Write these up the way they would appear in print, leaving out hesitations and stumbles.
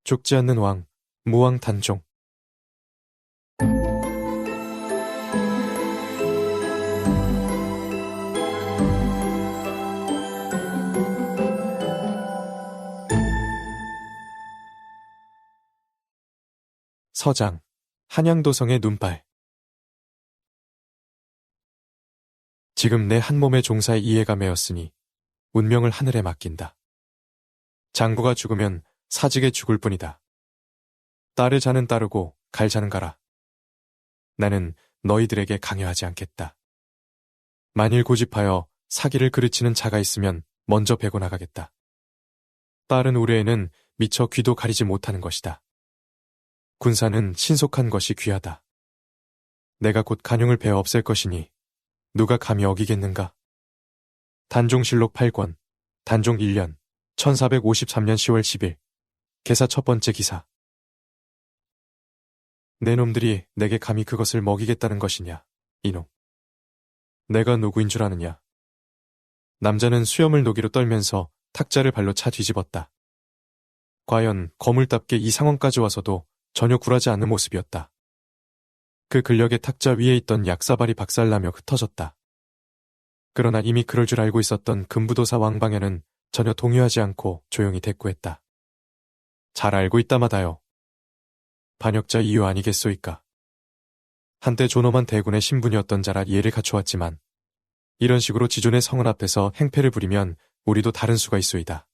죽지 않는 왕, 무왕 단종. 서장, 한양도성의 눈발. 지금 내 한 몸의 종사에 이해가 매었으니 운명을 하늘에 맡긴다. 장구가 죽으면 사직에 죽을 뿐이다. 따를 자는 따르고 갈 자는 가라. 나는 너희들에게 강요하지 않겠다. 만일 고집하여 사기를 그르치는 자가 있으면 먼저 베고 나가겠다. 딸은 우레에는 미처 귀도 가리지 못하는 것이다. 군사는 신속한 것이 귀하다. 내가 곧 간용을 베어 없앨 것이니 누가 감히 어기겠는가? 단종실록 8권, 단종 1년, 1453년 10월 10일, 개사 첫 번째 기사. 내 놈들이 내게 감히 그것을 먹이겠다는 것이냐, 이놈. 내가 누구인 줄 아느냐. 남자는 수염을 노기로 떨면서 탁자를 발로 차 뒤집었다. 과연 거물답게 이 상황까지 와서도 전혀 굴하지 않는 모습이었다. 그 근력의 탁자 위에 있던 약사발이 박살나며 흩어졌다. 그러나 이미 그럴 줄 알고 있었던 금부도사 왕방현은 전혀 동요하지 않고 조용히 대꾸했다. 잘 알고 있다마다요. 반역자 이유 아니겠소이까. 한때 존엄한 대군의 신분이었던 자라 예를 갖추었지만 이런 식으로 지존의 성은 앞에서 행패를 부리면 우리도 다른 수가 있소이다.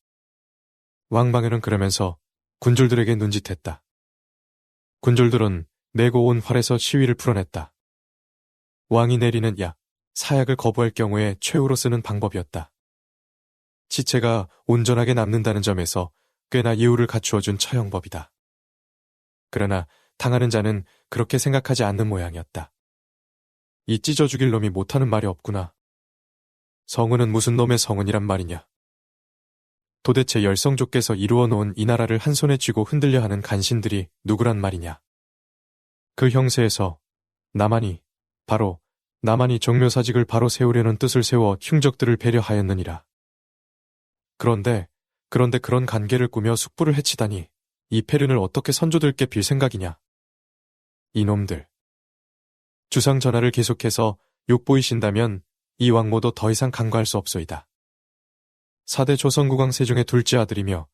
왕방현은 그러면서 군졸들에게 눈짓했다. 군졸들은 내고 온 활에서 시위를 풀어냈다. 왕이 내리는 사약을 거부할 경우에 최후로 쓰는 방법이었다. 시체가 온전하게 남는다는 점에서 꽤나 예우를 갖추어준 처형법이다. 그러나 당하는 자는 그렇게 생각하지 않는 모양이었다. 이 찢어 죽일 놈이 못하는 말이 없구나. 성은은 무슨 놈의 성은이란 말이냐. 도대체 열성족께서 이루어 놓은 이 나라를 한 손에 쥐고 흔들려 하는 간신들이 누구란 말이냐. 그 형세에서 나만이 정묘사직을 바로 세우려는 뜻을 세워 흉적들을 배려하였느니라. 그런데 그런 관계를 꾸며 숙부를 해치다니 이 패륜을 어떻게 선조들께 빌 생각이냐. 이놈들. 주상 전하를 계속해서 욕보이신다면 이 왕모도 더 이상 간과할 수 없소이다. 4대 조선국왕 세종의 둘째 아들이며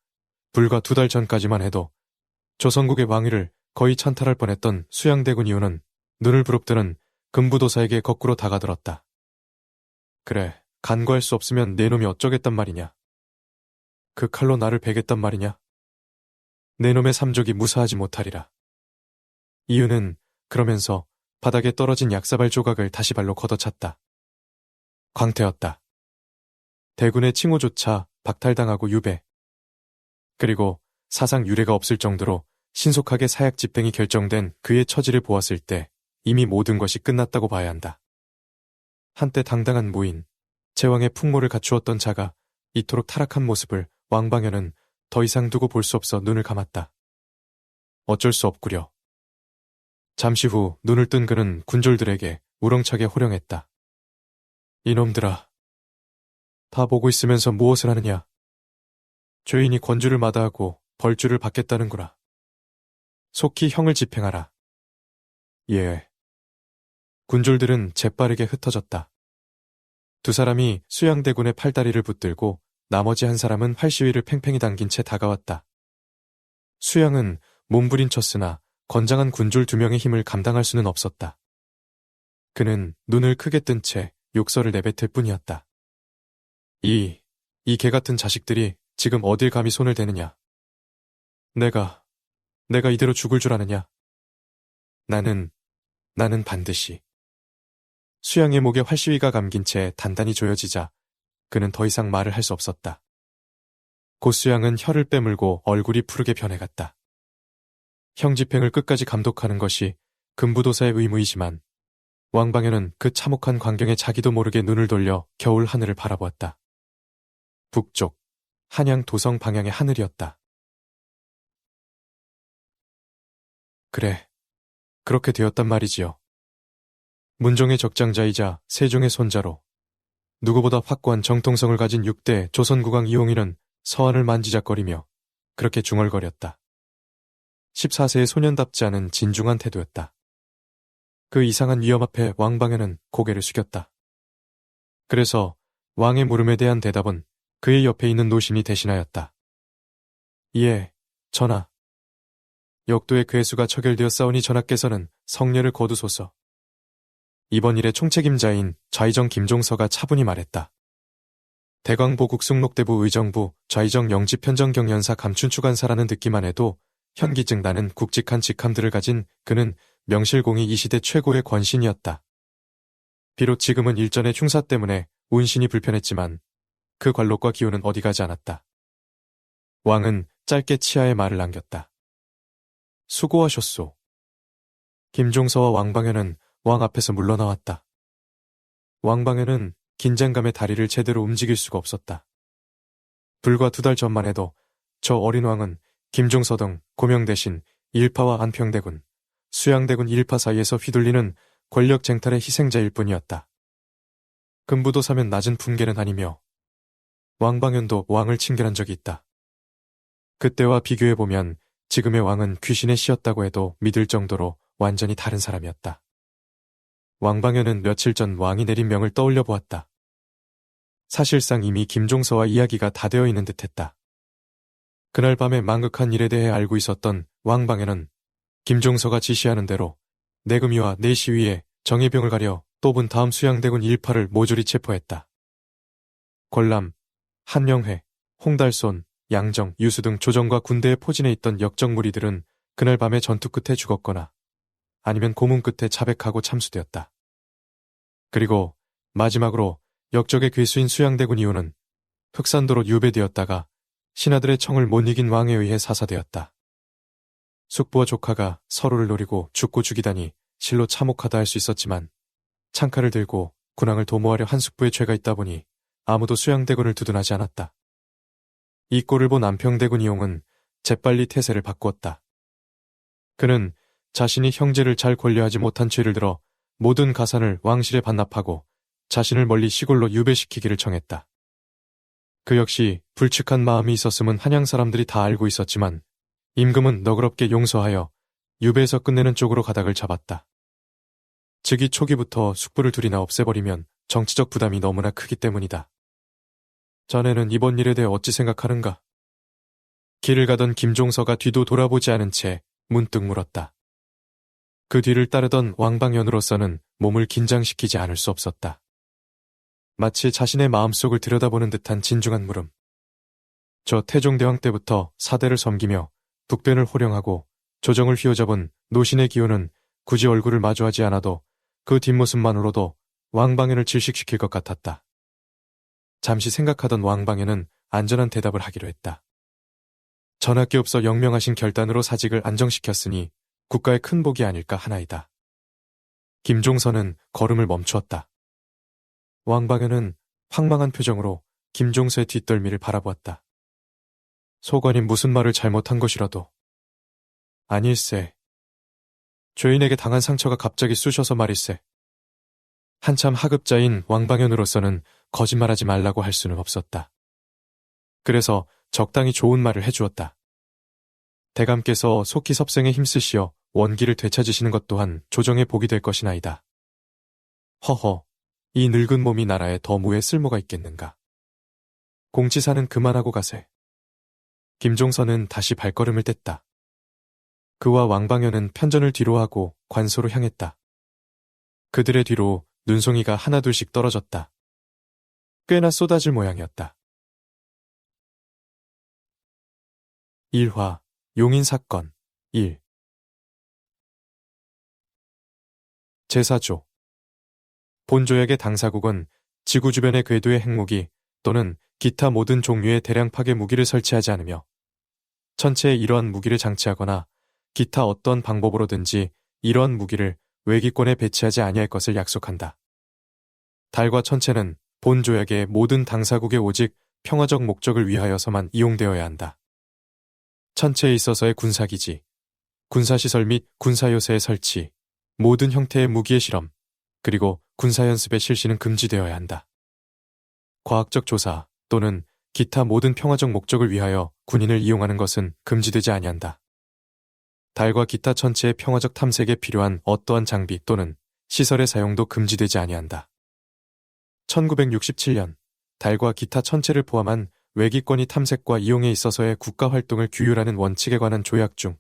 불과 2달 전까지만 해도 조선국의 왕위를 거의 찬탈할 뻔했던 수양대군 이후는 눈을 부릅뜨는 금부도사에게 거꾸로 다가들었다. 그래, 간과할 수 없으면 내 놈이 어쩌겠단 말이냐. 그 칼로 나를 베겠단 말이냐. 내 놈의 삼족이 무사하지 못하리라. 이유는 그러면서 바닥에 떨어진 약사발 조각을 다시 발로 걷어찼다. 광태였다. 대군의 칭호조차 박탈당하고 유배. 그리고 사상 유례가 없을 정도로 신속하게 사약 집행이 결정된 그의 처지를 보았을 때 이미 모든 것이 끝났다고 봐야 한다. 한때 당당한 무인, 제왕의 풍모를 갖추었던 자가 이토록 타락한 모습을 왕방현은 더 이상 두고 볼 수 없어 눈을 감았다. 어쩔 수 없구려. 잠시 후 눈을 뜬 그는 군졸들에게 우렁차게 호령했다. 이놈들아, 다 보고 있으면서 무엇을 하느냐. 죄인이 권주를 마다하고 벌주를 받겠다는구나. 속히 형을 집행하라. 예. 군졸들은 재빠르게 흩어졌다. 2사람이 수양대군의 팔다리를 붙들고 나머지 1사람은 활시위를 팽팽히 당긴 채 다가왔다. 수양은 몸부림쳤으나 건장한 군졸 2명의 힘을 감당할 수는 없었다. 그는 눈을 크게 뜬 채 욕설을 내뱉을 뿐이었다. 이 개같은 자식들이 지금 어딜 감히 손을 대느냐. 내가 이대로 죽을 줄 아느냐. 나는 반드시. 수양의 목에 활시위가 감긴 채 단단히 조여지자 그는 더 이상 말을 할 수 없었다. 곧 수양은 혀를 빼물고 얼굴이 푸르게 변해갔다. 형 집행을 끝까지 감독하는 것이 금부도사의 의무이지만 왕방현은 그 참혹한 광경에 자기도 모르게 눈을 돌려 겨울 하늘을 바라보았다. 북쪽 한양 도성 방향의 하늘이었다. 그래, 그렇게 되었단 말이지요. 문종의 적장자이자 세종의 손자로 누구보다 확고한 정통성을 가진 6대 조선국왕 이홍일은 서한을 만지작거리며 그렇게 중얼거렸다. 14세의 소년답지 않은 진중한 태도였다. 그 이상한 위험 앞에 왕방현은 고개를 숙였다. 그래서 왕의 물음에 대한 대답은 그의 옆에 있는 노신이 대신하였다. 예, 전하. 역도의 괴수가 처결되었사오니 전하께서는 성례를 거두소서. 이번 일의 총책임자인 좌의정 김종서가 차분히 말했다. 대광보 국승록대부 의정부 좌의정 영지편정경연사 감춘추간사라는 듣기만 해도 현기증 나는 굵직한 직함들을 가진 그는 명실공히 이 시대 최고의 권신이었다. 비록 지금은 일전의 흉사 때문에 운신이 불편했지만 그 관록과 기운은 어디 가지 않았다. 왕은 짧게 치하의 말을 남겼다. 수고하셨소. 김종서와 왕방현은 왕 앞에서 물러나왔다. 왕방현은 긴장감에 다리를 제대로 움직일 수가 없었다. 불과 2달 전만 해도 저 어린 왕은 김종서 등 고명 대신 일파와 안평대군, 수양대군 일파 사이에서 휘둘리는 권력 쟁탈의 희생자일 뿐이었다. 금부도 사면 낮은 품계는 아니며 왕방현도 왕을 친결한 적이 있다. 그때와 비교해보면 지금의 왕은 귀신의 씨였다고 해도 믿을 정도로 완전히 다른 사람이었다. 왕방현은 며칠 전 왕이 내린 명을 떠올려 보았다. 사실상 이미 김종서와 이야기가 다 되어 있는 듯했다. 그날 밤에 망극한 일에 대해 알고 있었던 왕방현은 김종서가 지시하는 대로 내금위와 내시위에 정예병을 가려 또분 다음 수양대군 일파를 모조리 체포했다. 권람, 한명회, 홍달손, 양정, 유수 등 조정과 군대에 포진해 있던 역적 무리들은 그날 밤에 전투 끝에 죽었거나 아니면 고문 끝에 자백하고 참수되었다. 그리고 마지막으로 역적의 괴수인 수양대군 이후는 흑산도로 유배되었다가 신하들의 청을 못 이긴 왕에 의해 사사되었다. 숙부와 조카가 서로를 노리고 죽고 죽이다니 실로 참혹하다 할 수 있었지만 창칼을 들고 군왕을 도모하려 한 숙부의 죄가 있다 보니 아무도 수양대군을 두둔하지 않았다. 이 꼴을 본 안평대군 이용은 재빨리 태세를 바꾸었다. 그는 자신이 형제를 잘 관리하지 못한 죄를 들어 모든 가산을 왕실에 반납하고 자신을 멀리 시골로 유배시키기를 청했다. 그 역시 불측한 마음이 있었음은 한양 사람들이 다 알고 있었지만 임금은 너그럽게 용서하여 유배에서 끝내는 쪽으로 가닥을 잡았다. 즉위 초기부터 숙부를 둘이나 없애버리면 정치적 부담이 너무나 크기 때문이다. 자네는 이번 일에 대해 어찌 생각하는가? 길을 가던 김종서가 뒤도 돌아보지 않은 채 문득 물었다. 그 뒤를 따르던 왕방현으로서는 몸을 긴장시키지 않을 수 없었다. 마치 자신의 마음속을 들여다보는 듯한 진중한 물음. 저 태종대왕 때부터 사대를 섬기며 북변을 호령하고 조정을 휘어잡은 노신의 기운은 굳이 얼굴을 마주하지 않아도 그 뒷모습만으로도 왕방현을 질식시킬 것 같았다. 잠시 생각하던 왕방현은 안전한 대답을 하기로 했다. 전하께 없어 영명하신 결단으로 사직을 안정시켰으니 국가의 큰 복이 아닐까 하나이다. 김종서는 걸음을 멈추었다. 왕방현은 황망한 표정으로 김종서의 뒷덜미를 바라보았다. 소관이 무슨 말을 잘못한 것이라도. 아닐세. 죄인에게 당한 상처가 갑자기 쑤셔서 말일세. 한참 하급자인 왕방현으로서는 거짓말하지 말라고 할 수는 없었다. 그래서 적당히 좋은 말을 해주었다. 대감께서 속히 섭생에 힘쓰시어 원기를 되찾으시는 것 또한 조정의 복이 될 것이나이다. 허허, 이 늙은 몸이 나라에 더 무에 쓸모가 있겠는가. 공치사는 그만하고 가세. 김종서는 다시 발걸음을 뗐다. 그와 왕방현은 편전을 뒤로하고 관소로 향했다. 그들의 뒤로 눈송이가 하나둘씩 떨어졌다. 꽤나 쏟아질 모양이었다. 1화 용인사건 1 제4조 본조약의 당사국은 지구 주변의 궤도의 핵무기 또는 기타 모든 종류의 대량 파괴 무기를 설치하지 않으며 천체에 이러한 무기를 장치하거나 기타 어떤 방법으로든지 이러한 무기를 외기권에 배치하지 아니할 것을 약속한다. 달과 천체는 본 조약의 모든 당사국의 오직 평화적 목적을 위하여서만 이용되어야 한다. 천체에 있어서의 군사기지, 군사시설 및 군사요새의 설치, 모든 형태의 무기의 실험, 그리고 군사연습의 실시는 금지되어야 한다. 과학적 조사 또는 기타 모든 평화적 목적을 위하여 군인을 이용하는 것은 금지되지 아니한다. 달과 기타 전체의 평화적 탐색에 필요한 어떠한 장비 또는 시설의 사용도 금지되지 아니한다. 1967년 달과 기타 천체를 포함한 외기권이 탐색과 이용에 있어서의 국가 활동을 규율하는 원칙에 관한 조약 중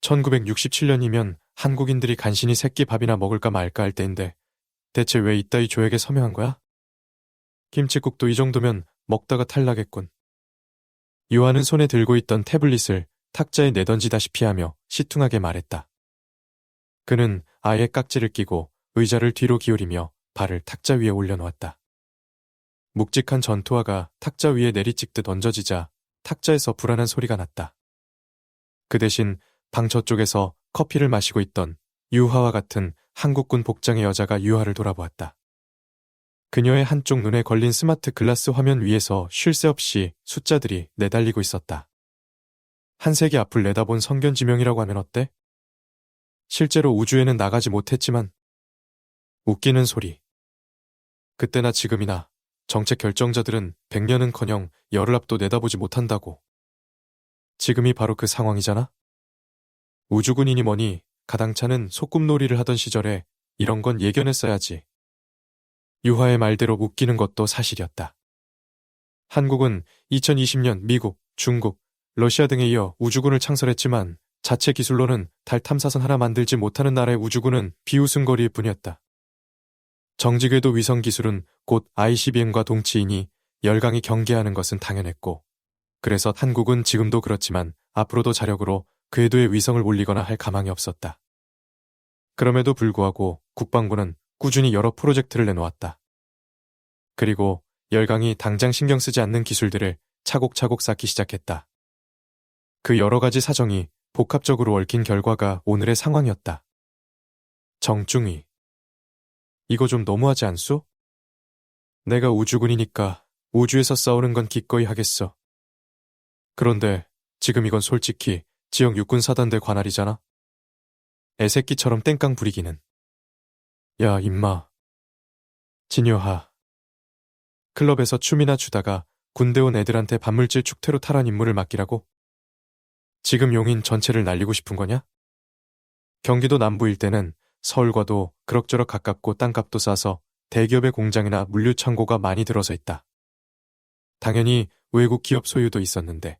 1967년이면 한국인들이 간신히 새끼 밥이나 먹을까 말까 할 때인데 대체 왜 이따위 조약에 서명한 거야? 김칫국도 이 정도면 먹다가 탈나겠군. 유아는 손에 들고 있던 태블릿을 탁자에 내던지다시피 하며 시퉁하게 말했다. 그는 아예 깍지를 끼고 의자를 뒤로 기울이며 발을 탁자 위에 올려놓았다. 묵직한 전투화가 탁자 위에 내리찍듯 얹어지자 탁자에서 불안한 소리가 났다. 그 대신 방 저쪽에서 커피를 마시고 있던 유하와 같은 한국군 복장의 여자가 유하를 돌아보았다. 그녀의 한쪽 눈에 걸린 스마트 글라스 화면 위에서 쉴 새 없이 숫자들이 내달리고 있었다. 한 세기 앞을 내다본 성견지명이라고 하면 어때? 실제로 우주에는 나가지 못했지만 웃기는 소리. 그때나 지금이나 정책 결정자들은 100년은커녕 열흘 앞도 내다보지 못한다고. 지금이 바로 그 상황이잖아? 우주군이니 뭐니 가당차는 소꿉놀이를 하던 시절에 이런 건 예견했어야지. 유화의 말대로 웃기는 것도 사실이었다. 한국은 2020년 미국, 중국, 러시아 등에 이어 우주군을 창설했지만 자체 기술로는 달 탐사선 하나 만들지 못하는 나라의 우주군은 비웃음거리일 뿐이었다. 정직궤도 위성 기술은 곧 ICBM과 동치이니 열강이 경계하는 것은 당연했고, 그래서 한국은 지금도 그렇지만 앞으로도 자력으로 궤도에 위성을 올리거나 할 가망이 없었다. 그럼에도 불구하고 국방부는 꾸준히 여러 프로젝트를 내놓았다. 그리고 열강이 당장 신경 쓰지 않는 기술들을 차곡차곡 쌓기 시작했다. 그 여러 가지 사정이 복합적으로 얽힌 결과가 오늘의 상황이었다. 정중히. 이거 좀 너무하지 않소? 내가 우주군이니까 우주에서 싸우는 건 기꺼이 하겠어. 그런데 지금 이건 솔직히 지역 육군사단대 관할이잖아? 애새끼처럼 땡깡 부리기는. 야, 임마. 진효하. 클럽에서 춤이나 추다가 군대 온 애들한테 반물질 축퇴로 탈환 임무를 맡기라고? 지금 용인 전체를 날리고 싶은 거냐? 경기도 남부일 때는 서울과도 그럭저럭 가깝고 땅값도 싸서 대기업의 공장이나 물류창고가 많이 들어서 있다. 당연히 외국 기업 소유도 있었는데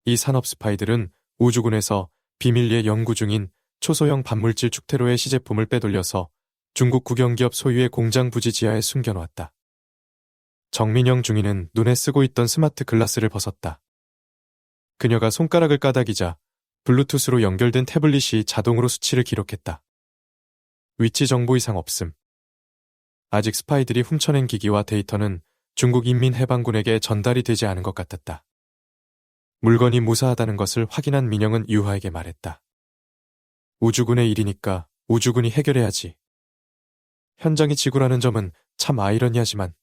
이 산업 스파이들은 우주군에서 비밀리에 연구 중인 초소형 반물질 축퇴로의 시제품을 빼돌려서 중국 국영기업 소유의 공장 부지 지하에 숨겨놓았다. 정민영 중위는 눈에 쓰고 있던 스마트 글라스를 벗었다. 그녀가 손가락을 까닥이자 블루투스로 연결된 태블릿이 자동으로 수치를 기록했다. 위치 정보 이상 없음. 아직 스파이들이 훔쳐낸 기기와 데이터는 중국 인민해방군에게 전달이 되지 않은 것 같았다. 물건이 무사하다는 것을 확인한 민영은 유하에게 말했다. 우주군의 일이니까 우주군이 해결해야지. 현장이 지구라는 점은 참 아이러니하지만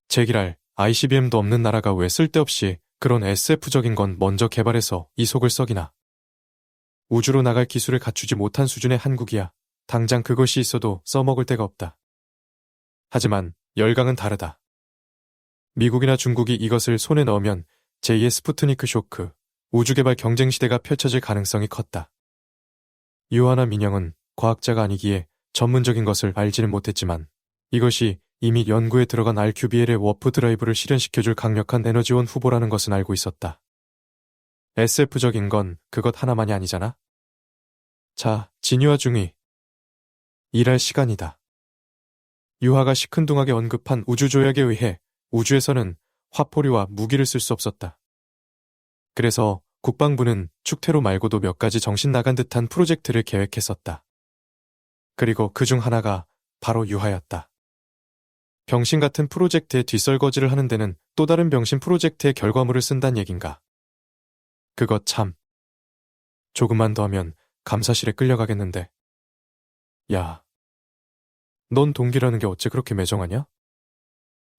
제기랄 ICBM도 없는 나라가 왜 쓸데없이 그런 SF적인 건 먼저 개발해서 이 속을 썩이나. 우주로 나갈 기술을 갖추지 못한 수준의 한국이야. 당장 그것이 있어도 써먹을 데가 없다. 하지만 열강은 다르다. 미국이나 중국이 이것을 손에 넣으면 제2의 스푸트니크 쇼크, 우주개발 경쟁시대가 펼쳐질 가능성이 컸다. 유아나 민영은 과학자가 아니기에 전문적인 것을 알지는 못했지만 이것이 이미 연구에 들어간 RQBL의 워프 드라이브를 실현시켜줄 강력한 에너지원 후보라는 것은 알고 있었다. SF적인 건 그것 하나만이 아니잖아? 자, 진유아 중위. 일할 시간이다. 유하가 시큰둥하게 언급한 우주조약에 의해 우주에서는 화포류와 무기를 쓸 수 없었다. 그래서 국방부는 축퇴로 말고도 몇 가지 정신 나간 듯한 프로젝트를 계획했었다. 그리고 그중 하나가 바로 유하였다. 병신 같은 프로젝트의 뒷설거지를 하는 데는 또 다른 병신 프로젝트의 결과물을 쓴단 얘긴가. 그것 참. 조금만 더 하면 감사실에 끌려가겠는데. 야, 넌 동기라는 게 어째 그렇게 매정하냐?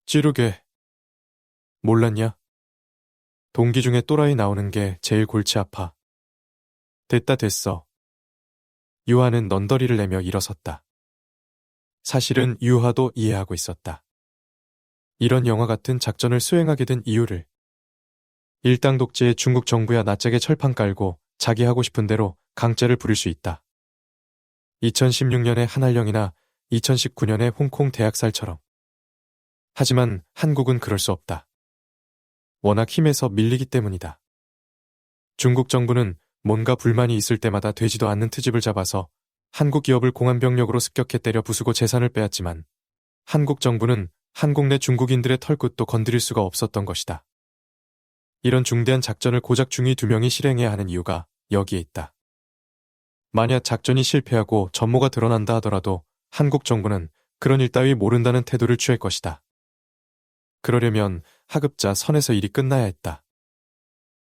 찌르게. 몰랐냐? 동기 중에 또라이 나오는 게 제일 골치 아파. 됐다 됐어. 유하는 넌더리를 내며 일어섰다. 사실은 유하도 이해하고 있었다. 이런 영화 같은 작전을 수행하게 된 이유를. 일당 독재의 중국 정부야 낯짝에 철판 깔고 자기 하고 싶은 대로 강제를 부릴 수 있다. 2016년의 한알령이나 2019년의 홍콩 대학살처럼. 하지만 한국은 그럴 수 없다. 워낙 힘에서 밀리기 때문이다. 중국 정부는 뭔가 불만이 있을 때마다 되지도 않는 트집을 잡아서 한국 기업을 공안병력으로 습격해 때려 부수고 재산을 빼앗지만 한국 정부는 한국 내 중국인들의 털끝도 건드릴 수가 없었던 것이다. 이런 중대한 작전을 고작 중위 2명이 실행해야 하는 이유가 여기에 있다. 만약 작전이 실패하고 전모가 드러난다 하더라도 한국 정부는 그런 일 따위 모른다는 태도를 취할 것이다. 그러려면 하급자 선에서 일이 끝나야 했다.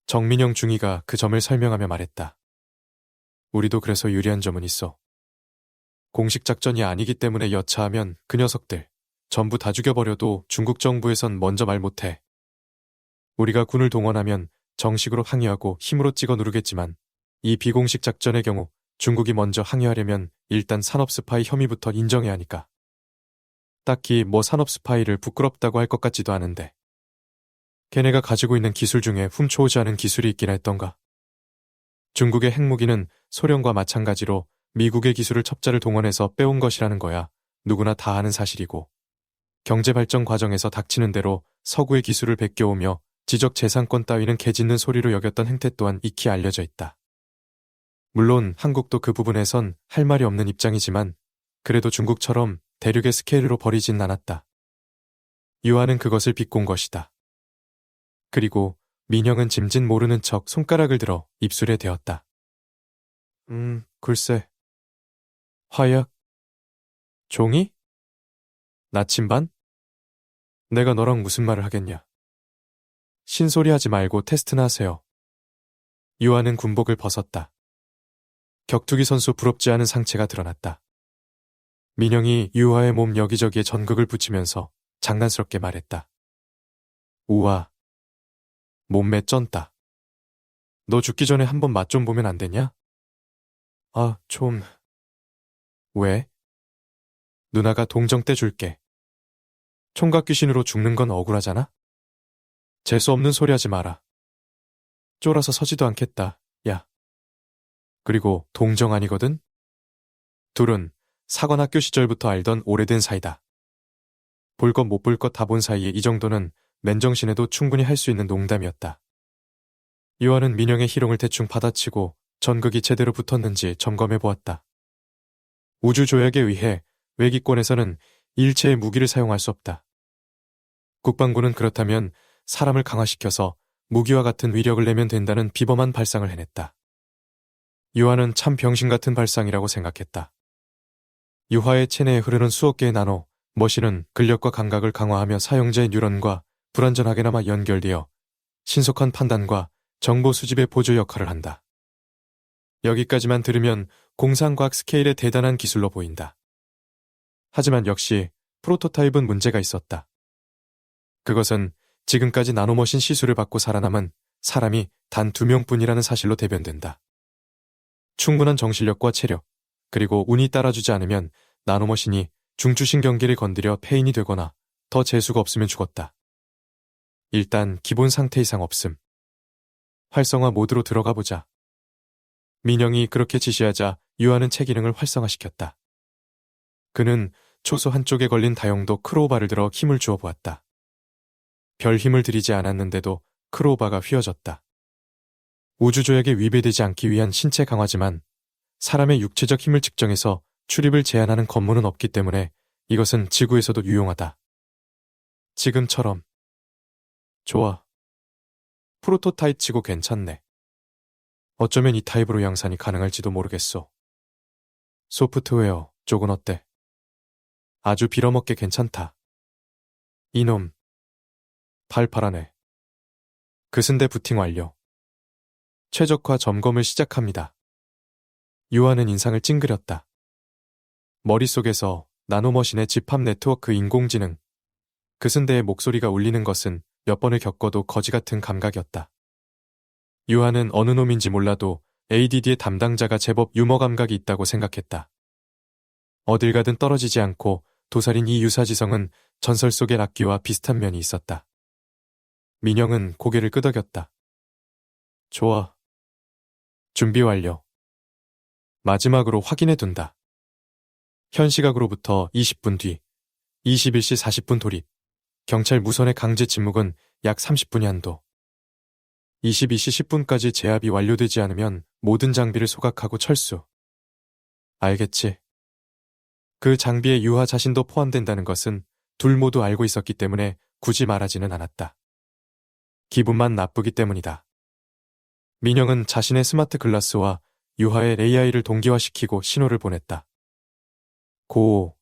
정민영 중위가 그 점을 설명하며 말했다. 우리도 그래서 유리한 점은 있어. 공식 작전이 아니기 때문에 여차하면 그 녀석들 전부 다 죽여버려도 중국 정부에선 먼저 말 못해. 우리가 군을 동원하면 정식으로 항의하고 힘으로 찍어 누르겠지만 이 비공식 작전의 경우 중국이 먼저 항의하려면 일단 산업 스파이 혐의부터 인정해야 하니까. 딱히 뭐 산업 스파이를 부끄럽다고 할 것 같지도 않은데. 걔네가 가지고 있는 기술 중에 훔쳐오지 않은 기술이 있긴 했던가. 중국의 핵무기는 소련과 마찬가지로 미국의 기술을 첩자를 동원해서 빼온 것이라는 거야 누구나 다 아는 사실이고, 경제발전 과정에서 닥치는 대로 서구의 기술을 베껴오며 지적 재산권 따위는 개짖는 소리로 여겼던 행태 또한 익히 알려져 있다. 물론 한국도 그 부분에선 할 말이 없는 입장이지만 그래도 중국처럼 대륙의 스케일로 버리진 않았다. 유아는 그것을 비꼰 것이다. 그리고 민영은 짐짓 모르는 척 손가락을 들어 입술에 대었다. 글쎄. 화약? 종이? 나침반? 내가 너랑 무슨 말을 하겠냐. 신소리하지 말고 테스트나 하세요. 유아는 군복을 벗었다. 격투기 선수 부럽지 않은 상체가 드러났다. 민영이 유아의 몸 여기저기에 전극을 붙이면서 장난스럽게 말했다. 우와. 몸매 쩐다. 너 죽기 전에 한번 맛 좀 보면 안 되냐? 아, 좀... 왜? 누나가 동정 때 줄게. 총각 귀신으로 죽는 건 억울하잖아? 재수없는 소리 하지 마라. 쫄아서 서지도 않겠다, 야. 그리고 동정 아니거든? 둘은 사관학교 시절부터 알던 오래된 사이다. 볼 것 못 볼 것 다 본 사이에 이 정도는 맨정신에도 충분히 할 수 있는 농담이었다. 유아는 민영의 희롱을 대충 받아치고 전극이 제대로 붙었는지 점검해보았다. 우주조약에 의해 외기권에서는 일체의 무기를 사용할 수 없다. 국방부는 그렇다면 사람을 강화시켜서 무기와 같은 위력을 내면 된다는 비범한 발상을 해냈다. 유아는 참 병신 같은 발상이라고 생각했다. 유화의 체내에 흐르는 수억 개의 나노, 머신은 근력과 감각을 강화하며 사용자의 뉴런과 불완전하게나마 연결되어 신속한 판단과 정보 수집의 보조 역할을 한다. 여기까지만 들으면 공상과학 스케일의 대단한 기술로 보인다. 하지만 역시 프로토타입은 문제가 있었다. 그것은 지금까지 나노머신 시술을 받고 살아남은 사람이 단 2명뿐이라는 사실로 대변된다. 충분한 정신력과 체력, 그리고 운이 따라주지 않으면 나노머신이 중추신경계를 건드려 폐인이 되거나 더 재수가 없으면 죽었다. 일단 기본 상태 이상 없음. 활성화 모드로 들어가 보자. 민영이 그렇게 지시하자 유아는 체기능을 활성화시켰다. 그는 초소 한쪽에 걸린 다용도 크로우바를 들어 힘을 주어 보았다. 별 힘을 들이지 않았는데도 크로우바가 휘어졌다. 우주조약에 위배되지 않기 위한 신체 강화지만 사람의 육체적 힘을 측정해서 출입을 제한하는 검문은 없기 때문에 이것은 지구에서도 유용하다. 지금처럼. 좋아. 프로토타입 치고 괜찮네. 어쩌면 이 타입으로 양산이 가능할지도 모르겠소. 소프트웨어 쪽은 어때? 아주 빌어먹게 괜찮다. 이놈. 팔팔하네. 그슨대 부팅 완료. 최적화 점검을 시작합니다. 유아는 인상을 찡그렸다. 머릿속에서 나노머신의 집합 네트워크 인공지능. 그슨대의 목소리가 울리는 것은 몇 번을 겪어도 거지 같은 감각이었다. 유아는 어느 놈인지 몰라도 ADD의 담당자가 제법 유머 감각이 있다고 생각했다. 어딜 가든 떨어지지 않고 도살인 이 유사지성은 전설 속의 락귀와 비슷한 면이 있었다. 민영은 고개를 끄덕였다. 좋아. 준비 완료. 마지막으로 확인해둔다. 현 시각으로부터 20분 뒤 21시 40분 돌입. 경찰 무선의 강제 침묵은 약 30분이 한도. 22시 10분까지 제압이 완료되지 않으면 모든 장비를 소각하고 철수. 알겠지. 그 장비에 유하 자신도 포함된다는 것은 둘 모두 알고 있었기 때문에 굳이 말하지는 않았다. 기분만 나쁘기 때문이다. 민영은 자신의 스마트 글라스와 유하의 AI를 동기화시키고 신호를 보냈다. 고.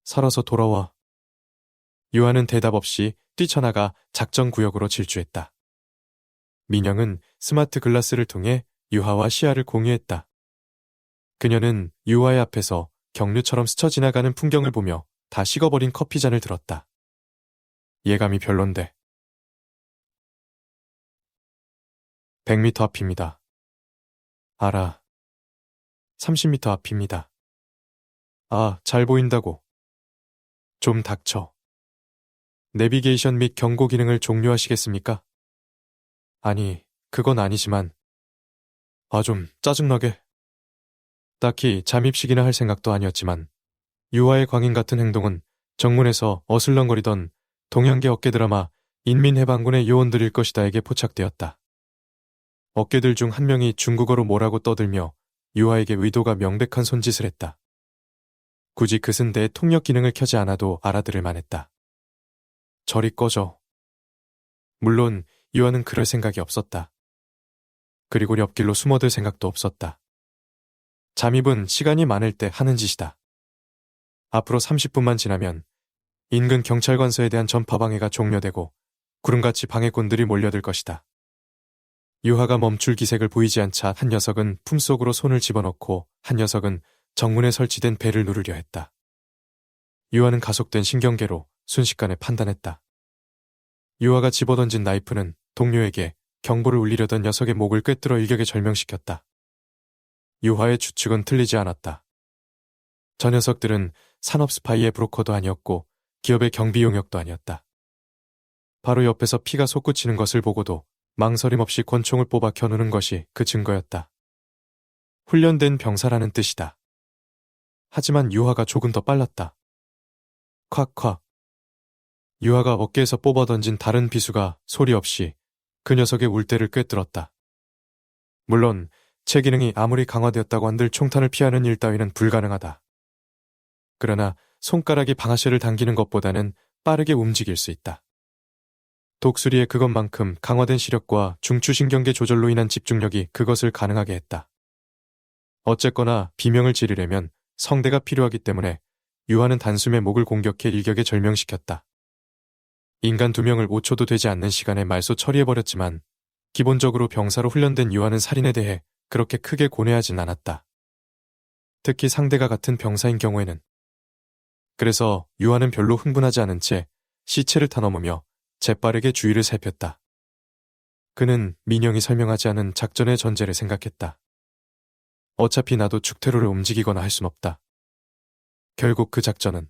살아서 돌아와. 유하는 대답 없이 뛰쳐나가 작전 구역으로 질주했다. 민영은 스마트 글라스를 통해 유하와 시야를 공유했다. 그녀는 유하의 앞에서 경류처럼 스쳐 지나가는 풍경을 보며 다 식어버린 커피잔을 들었다. 예감이 별론데. 100m 앞입니다. 알아. 30m 앞입니다. 아, 잘 보인다고. 좀 닥쳐. 내비게이션 및 경고 기능을 종료하시겠습니까? 아니, 그건 아니지만. 좀 짜증나게. 딱히 잠입식이나 할 생각도 아니었지만 유아의 광인 같은 행동은 정문에서 어슬렁거리던 동양계 어깨 드라마 인민해방군의 요원들일 것이다에게 포착되었다. 어깨들 중 한 명이 중국어로 뭐라고 떠들며 유아에게 의도가 명백한 손짓을 했다. 굳이 그 순대에 통역 기능을 켜지 않아도 알아들을 만했다. 저리 꺼져. 물론 유아는 그럴 생각이 없었다. 그리고 옆길로 숨어들 생각도 없었다. 잠입은 시간이 많을 때 하는 짓이다. 앞으로 30분만 지나면 인근 경찰관서에 대한 전파 방해가 종료되고 구름같이 방해꾼들이 몰려들 것이다. 유하가 멈출 기색을 보이지 않자 한 녀석은 품속으로 손을 집어넣고 한 녀석은 정문에 설치된 벨을 누르려 했다. 유하는 가속된 신경계로 순식간에 판단했다. 유하가 집어던진 나이프는 동료에게 경보를 울리려던 녀석의 목을 꿰뚫어 일격에 절명시켰다. 유하의 추측은 틀리지 않았다. 저 녀석들은 산업 스파이의 브로커도 아니었고 기업의 경비 용역도 아니었다. 바로 옆에서 피가 솟구치는 것을 보고도 망설임 없이 권총을 뽑아 겨누는 것이 그 증거였다. 훈련된 병사라는 뜻이다. 하지만 유하가 조금 더 빨랐다. 콱콱. 유하가 어깨에서 뽑아던진 다른 비수가 소리 없이 그 녀석의 울대를 꿰뚫었다. 물론 체기능이 아무리 강화되었다고 한들 총탄을 피하는 일 따위는 불가능하다. 그러나 손가락이 방아쇠를 당기는 것보다는 빠르게 움직일 수 있다. 독수리의 그것만큼 강화된 시력과 중추신경계 조절로 인한 집중력이 그것을 가능하게 했다. 어쨌거나 비명을 지르려면 성대가 필요하기 때문에 유하는 단숨에 목을 공격해 일격에 절명시켰다. 인간 2명을 5초도 되지 않는 시간에 말소 처리해버렸지만 기본적으로 병사로 훈련된 유하는 살인에 대해 그렇게 크게 고뇌하진 않았다. 특히 상대가 같은 병사인 경우에는. 그래서 유하는 별로 흥분하지 않은 채 시체를 타넘으며 재빠르게 주위를 살폈다. 그는 민영이 설명하지 않은 작전의 전제를 생각했다. 어차피 나도 축퇴로를 움직이거나 할 순 없다. 결국 그 작전은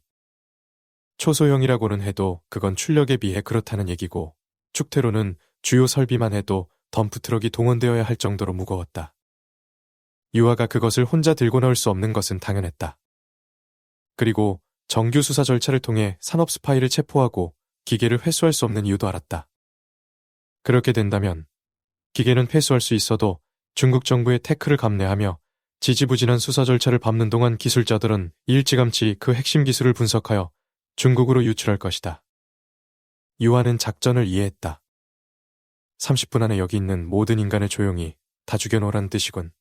초소형이라고는 해도 그건 출력에 비해 그렇다는 얘기고 축퇴로는 주요 설비만 해도 덤프트럭이 동원되어야 할 정도로 무거웠다. 유아가 그것을 혼자 들고 나올 수 없는 것은 당연했다. 그리고 정규 수사 절차를 통해 산업 스파이를 체포하고 기계를 회수할 수 없는 이유도 알았다. 그렇게 된다면 기계는 회수할 수 있어도 중국 정부의 태클을 감내하며 지지부진한 수사 절차를 밟는 동안 기술자들은 일찌감치 그 핵심 기술을 분석하여 중국으로 유출할 것이다. 유아는 작전을 이해했다. 30분 안에 여기 있는 모든 인간을 조용히 다 죽여놓으란 뜻이군.